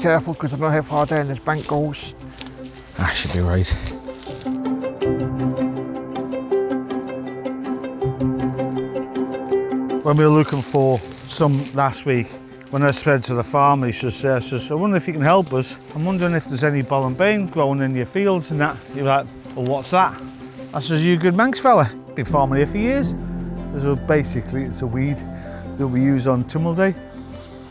careful because I don't know how far down this bank goes. That should be right. When we were looking for some last week, when I said to the farmer, he says, I wonder if you can help us. I'm wondering if there's any Bollan Bane growing in your fields and that. You're like, well, what's that? I says, you a good Manx fella? Been farming here for years. So basically, it's a weed that we use on Tynwald Day.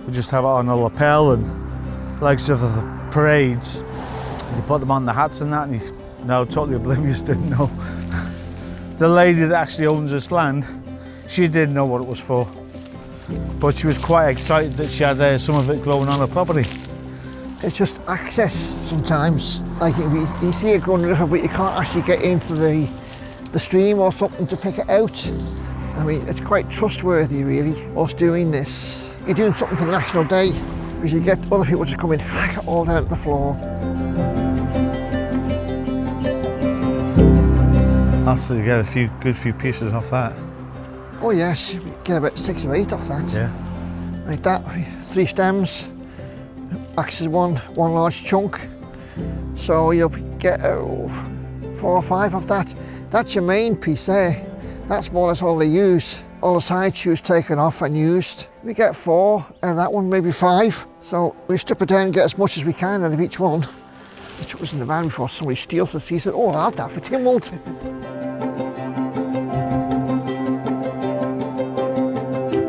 We just have it on a lapel, and likes of the parades, they put them on the hats and that, and he's now totally oblivious, didn't know. The lady that actually owns this land, she didn't know what it was for, but she was quite excited that she had some of it growing on her property. It's just access sometimes. Like you see it growing in the river, but you can't actually get into the stream or something to pick it out. I mean, it's quite trustworthy, really, us doing this. You're doing something for the National Day, because you get other people to come in, hack it all down to the floor. Also, you get a good few pieces off that. Oh yes, you get about 6 or 8 off that. Yeah. Like that, 3 stems, acts as one large chunk. So you'll get 4 or 5 of that. That's your main piece there. That's more or less all they use. All the side shoots taken off and used. We get 4 out of that one, maybe 5. So we strip it down and get as much as we can out of each one. Which was in the van before somebody steals it. He said, oh, I'll have that for Tynwald.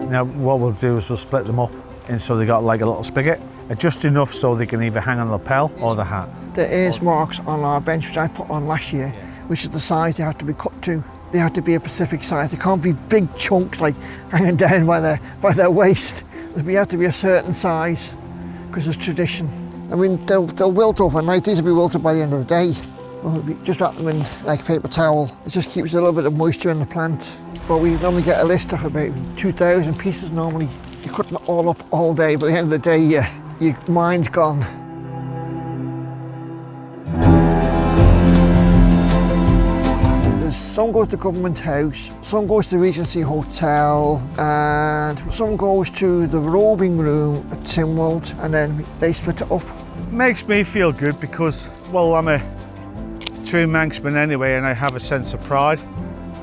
Now what we'll do is we'll split them up, and so they got like a little spigot, just enough so they can either hang on the lapel or the hat. There is marks on our bench which I put on last year, which is the size they have to be cut to. They have to be a specific size. They can't be big chunks like hanging down by their waist. We have to be a certain size because it's tradition. I mean, they'll wilt overnight. These will be wilted by the end of the day. We'll just wrap them in like a paper towel. It just keeps a little bit of moisture in the plant. But we normally get a list of about 2,000 pieces normally. You're cutting it all up all day, but at the end of the day, your mind's gone. Some goes to Government House, some goes to the Regency Hotel, and some goes to the robing room at Tynwald, and then they split it up. Makes me feel good because, well, I'm a true Manxman anyway, and I have a sense of pride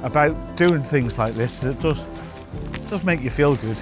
about doing things like this. It does make you feel good.